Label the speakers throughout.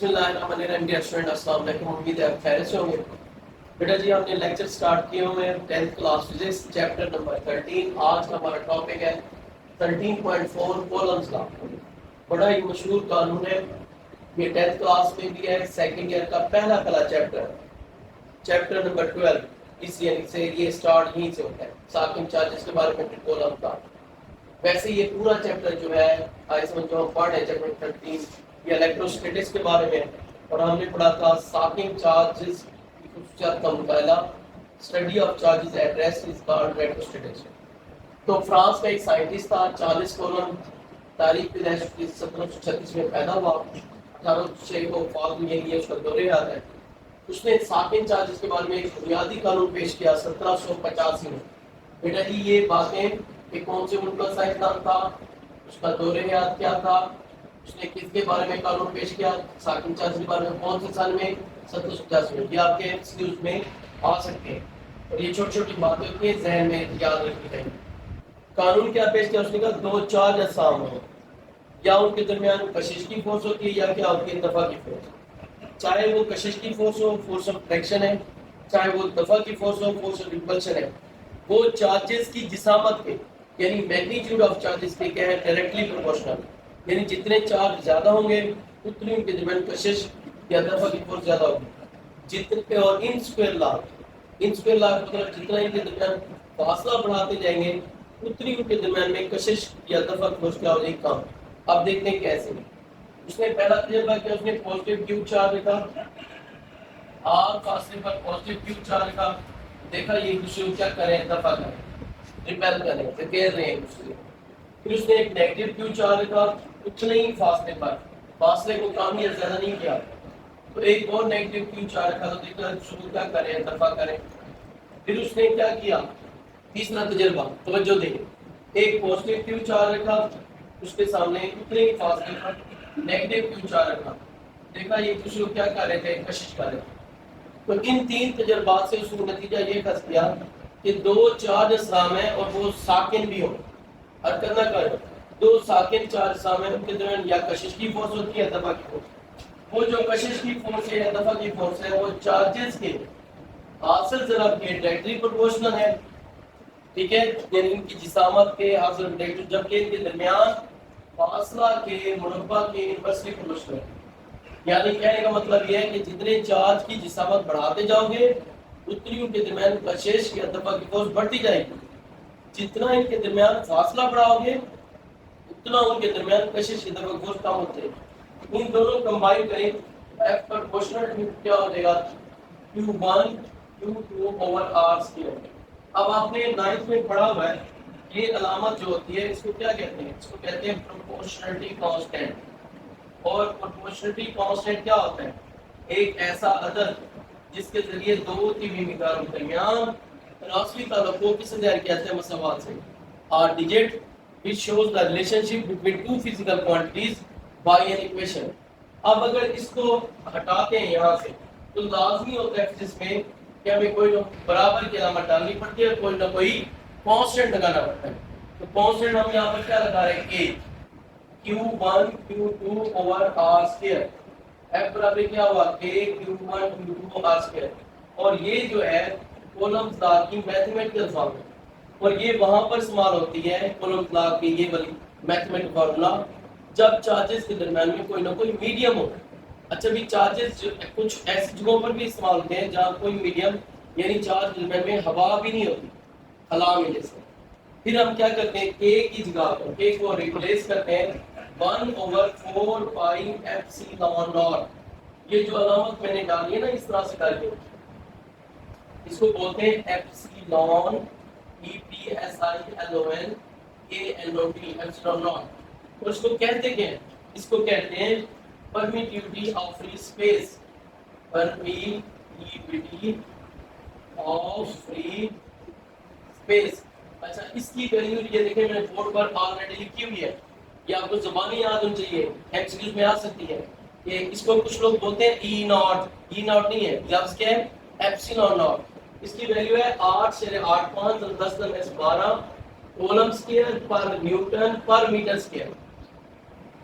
Speaker 1: بسم اللہ الرحمن الرحیم ڈیئر اسٹوڈنٹ السلام علیکم. امید ہے آپ خیریت سے ہوں گے. بیٹا جی ہم نے لیکچر سٹارٹ کیے ہوئے ہیں 10th class physics chapter number 13. آج کا ہمارا ٹاپک ہے 13.4 کولمز لا. بڑا ہی مشہور قانون ہے یہ 10th کلاس میں بھی ہے. سیکنڈ ایئر کا پہلا چیپٹر چیپٹر نمبر 12 اس یعنی سے یہ سٹارٹ یہیں سے ہوتا ہے ساکن چارجز کے بارے میں کولم کا. ویسے یہ پورا چیپٹر جو ہے آج سمجھو ہم پڑھ رہے ہیں چیپٹر 13 یہ الیکٹروسٹیٹکس کے بارے میں, اور ہم نے پڑھا تھا ساکن چارجز کی خصوصیات کا مطالعہ. Study of charges at rest is called electrostatics. تو فرانس کا ایک سائنٹسٹ تھا 40 کولم تاریخ پیدائش 1736 میں پیدا ہوا. 1806 کو فوت ہوئی ہے, اس کا دور حیات ہے. اس نے ساکن چارجز کے بارے میں ایک بنیادی قانون پیش کیا 1785 میں. بیٹا جی یہ باتیں کہ کون سے ملک کا سائنسدان تھا, اس کا دور حیات کیا تھا, اس نے کس کے بارے میں قانون پیش کیا ساکن چارج کے بارے میں کون سے سال میں 1785 میں. یہ آپ کے ایکسکیوز میں آ سکتے ہیں اور یہ چھوٹی چھوٹی باتیں ہوتی ہیں ذہن میں یاد رکھنی چاہیے. قانون کیا پیش کیا اس نے کہا دو چارج اجسام ہوں یا ان کے درمیان کشش کی فورس ہوتی ہے یا کیا ہوتی ہے دفع کی فورس. چاہے وہ کشش کی force who force of attraction ہے, چاہے وہ دفع کی force who force of repulsion ہے, وہ چارجز کی جسامت کے یعنی میگنیٹیوڈ آف چارجز کے کیا ہے ڈائریکٹلی پروپورشنل. یعنی جتنے چارج زیادہ ہوں گے اتنی ان کے درمیان کشش یا دفع کی فورس زیادہ ہوگی. جتنے اور ان اسکوائر لا کا مطلب جتنا ان کے درمیان فاصلہ بڑھاتے جائیں گے اتنی ان کے درمیان میں کشش یا دفع کی فورس کیا ہو جائے گی کم. اب دیکھتے ہیں کیسے. اس نے پہلا تجربہ کیا, اس نے پازیٹیو کیو چارج لکھا آر فاصلے پر پازیٹیو کیو چارج لکھا. دیکھا یہ دوسرے کو کیا کریں دفع کریں ریپیل کریں گھیر رہے ہیں دوسرے. پھر اس نے ایک نیگیٹو کیو چارج لکھا اتنے ہی فاصلے پر, فاصلے کو کم یا زیادہ نہیں کیا. تو ایک اور نیگیٹو کیو چارج لکھا تو دیکھا دوسرے کو کیا کریں دفع کریں. پھر اس نے کیا کیا تیسرا تجربہ توجہ دیں, ایک پازیٹیو کیو چارج رکھا اس کے سامنے اتنے ہی فاصلے پر نیگیٹو کیو چارج رکھا. دیکھا یہ دوسرے کو کیا کر رہے تھے کشش کر رہے تھے. تو ان تین تجربات سے اس نے نتیجہ یہ کس کیا کہ دو چارج اجسام ہیں اور وہ ساکن بھی ہوں. حرکت نہ کریں, دو ساکن چارج اجسام ہیں ان کے درمیان یا کشش کی فورس ہوتی ہے یا دفع کی فورس. وہ جو کشش کی فورس ہے یا دفع کی فورس ہے وہ چارجز کے حاصل ضرب کے ڈائریکٹلی پروپورشنل ہے. ٹھیک ہے, یعنی ان کی جسامت کے حاصل ڈائریکٹ جبکہ ان کے درمیان فاصلہ کے مربع کے انورسلی پروپورشنل ہے. یعنی کہنے کا مطلب یہ ہے کہ جتنے چارج کی جسامت بڑھاتے جاؤ گے اتنی ان کے درمیان کشش یا دفع کی فورس بڑھتی جائے گی. جتنا ان کے درمیان فاصلہ بڑھاؤ گے اتنا ان کے درمیان کشش یا دفع کی فورس کم ہوتی ہے. ان دونوں کمبائن کریں F پروپورشنل ٹو کیا ہو جائے گا Q1 Q2 over R square. اب آپ نے 9th میں پڑھا ہوا ہے یہ علامت جو ہوتی ہے اس کو کیا کہتے ہیں, اس کو کہتے ہیں پروپورشنلٹی کانسٹینٹ. اور پروپورشنلٹی کانسٹینٹ کیا ہوتا ہے, ایک ایسا عدد جس کے ذریعے دو کی بھی مقداروں کے درمیان تناسبی تعلق کو کس سے ظاہر کیا جاتا ہے مساوات سے. اور digit which shows the relationship between two physical quantities by an equation. اب اگر اس کو ہٹاتے ہیں یہاں سے تو لازمی ہوتا ہے فزکس میں کہ ہمیں کوئی برابر کی علامت ڈالنی پڑتی ہے, کوئی نہ کوئی کانسٹینٹ لگانا پڑتا ہے. تو کانسٹینٹ ہم یہاں پر کیا لگا رہے ہیں a Q1 Q2 over R square. F برابر کیا ہوا K Q1 Q2 R square. اور یہ جو ہے کولمز لا کی میتھمیٹیکل فارمولا اور یہ وہاں پر استعمال ہوتی ہے کولمز لا کی یہ والی میتھمیٹیکل فارمولا جب چارجز کے درمیان میں کوئی نہ کوئی میڈیم ہو. اچھا بھی چارجز کچھ ایسی جگہوں پر بھی استعمال ہوتے ہیں جہاں کوئی میڈیم یعنی چارج کے درمیان میں ہوا بھی نہیں ہوتی خلا میں جیسے. پھر ہم کیا کرتے ہیں K کی جگہ پر K کو ریپلیس کرتے ہیں 1/4 پائی ایپسیلون ناٹ. یہ جو علامت میں نے ڈالی ہے نا اس طرح سے ڈالی ہے اس کو بولتے ہیں epsilon EPSILON KNOT epsilon not. اور اس کو کہتے کیا ہیں, اس کو کہتے ہیں permittivity of free space. permittivity of free space. اچھا اس کی ویلیو یہ دیکھیں میں نے بورڈ پر آلریڈی لکھی ہوئی ہے, یہ آپ کو زبانی یاد ہونی چاہیے, ایکسکیوز میں آ سکتی ہے. کہ اس کو کچھ لوگ بولتے ہیں ای ناٹ نہیں ہے, لفظ کیا ہے ایپسیلون ناٹ. اس کی ویلیو ہے 8/8 5 10 12 coulomb square per newton per metre square.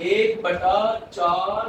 Speaker 1: 1/4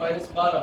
Speaker 1: -12।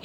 Speaker 1: k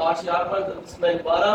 Speaker 1: 8.12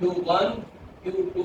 Speaker 1: q1 q2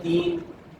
Speaker 1: 3।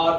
Speaker 1: r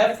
Speaker 1: F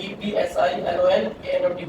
Speaker 1: EPSILON KNOT।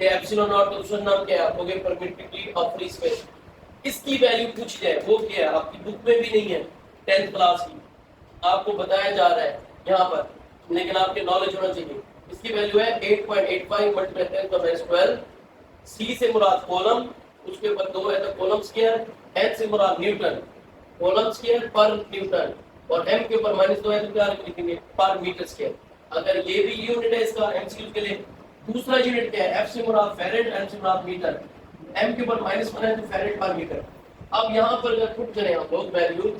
Speaker 1: کہ ایپسلون ناٹ کا دوسرا نام کیا ہے آپ کو پرمیٹیوٹی آف فری اسپیس. اس کی ویلیو پوچھی جائے وہ کیا ہے آپ کی بک میں بھی نہیں ہے 10th کلاس کی, آپ کو بتایا جا رہا ہے یہاں پر, لیکن آپ کے نالج ہونا چاہیے. اس کی ویلیو ہے 8.85 ملٹی بائی 10 کا مائنس 12. سی سے مراد کولم, اس کے اوپر 2 ہے تو کولم اسکوائر. ایچ سے مراد Newton, Kollam square per Newton, اور ایم کے اوپر -2 ہے تو کیا لکھیں گے پر میٹر اسکوائر. اگر یہ بھی یونٹ ہے اس کا ایم سی کیو کے لیے. دوسرا یونٹ کیا ہے, ایف سے مراد فیرڈ, ایم سے مراد میٹر, ایم کے اوپر -1 ہے تو فیرڈ پر میٹر. اب یہاں پر اگر پٹ کریں ہم لوگ ویلیو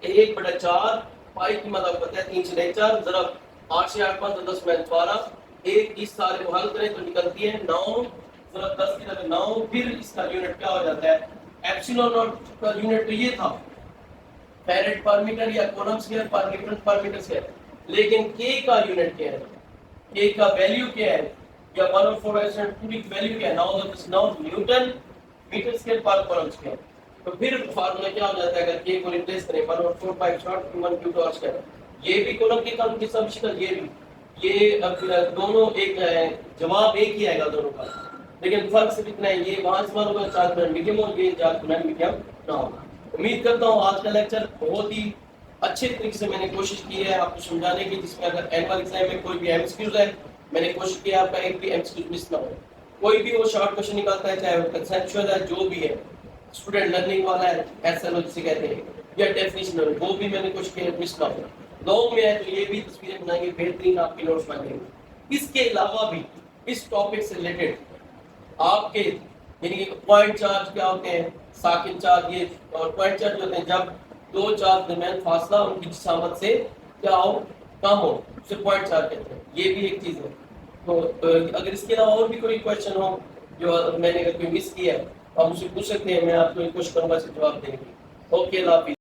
Speaker 1: 1/4 پائی کی مطلب پتہ ہے 3 سے 4 ضرب 8 سے 8 5 10 میں 12. ایک اس سارے کو حل کریں تو نکلتی ہے 9 ضرب 10 کی طرف 9. پھر اس کا یونٹ کیا ہو جاتا ہے, ایپسلون ناٹ کا یونٹ تو یہ تھا فیرڈ پر میٹر یا کولم اسکوائر پر میٹر پر میٹر اسکوائر, لیکن کے کا یونٹ کیا ہے, کے کا ویلیو کیا ہے, یا 1/4 پوری ویلیو کیا ہے, 9 نیوٹن میٹر اسکوائر پر کولم اسکوائر. تو پھر فارمولا کیا ہو جاتا ہے اگر کے کو ریپلیس کریں 1/4 پائی شارٹ 1 کیو ڈاٹ اسکوائر. یہ بھی کولم کے قانون کی سب شکل, یہ بھی یہ دونوں ایک جواب ایک ہی آئے گا دونوں کا, لیکن فرق صرف اتنا ہے یہ وہاں سے ہوگا 4 میڈیم اور یہ 4 میڈیم نہ ہوگا. امید کرتا ہوں آج کا لیکچر بہت ہی اچھے طریقے سے میں نے کوشش کی ہے آپ کو سمجھانے کی, جس میں اگر اینول ایگزام میں کوئی بھی ایم ایس کیوز ہے میں نے کوشش کی ہے آپ کا ایک بھی ایم ایس کیوز مس نہ ہو. کوئی بھی وہ شارٹ کوشچن نکالتا ہے چاہے وہ کنسیپچوئل ہے جو بھی ہے, اسٹوڈنٹ لرننگ والا ہے ایس ایل او جسے کہتے ہیں, یا ڈیفینیشن وہ بھی میں نے کوشش کی ہے مس نہ ہو. لوگ میں ہے تو یہ بھی تصویریں بنائیں گے, بہترین آپ کی نوٹس بنائیں گے. اس کے علاوہ بھی اس ٹاپک سے ریلیٹڈ آپ کے یعنی کہ پوائنٹ چارج کیا ہوتے ہیں, ساکن چارج, یہ اور پوائنٹ چارج ہوتے ہیں جب دو چارج درمیان فاصلہ ان کی جسامت سے کیا ہو, کم ہو, اسے پوائنٹ چارج کہتے ہیں. یہ بھی ایک چیز ہے. تو اگر اس کے علاوہ اور بھی کوئی کویشچن ہو جو میں نے اگر کوئی مس کیا ہے آپ مجھ سے پوچھ سکتے ہیں, میں آپ کو کوشش کروں گا اس کے جواب دینے کی. اوکے, اللہ حافظ.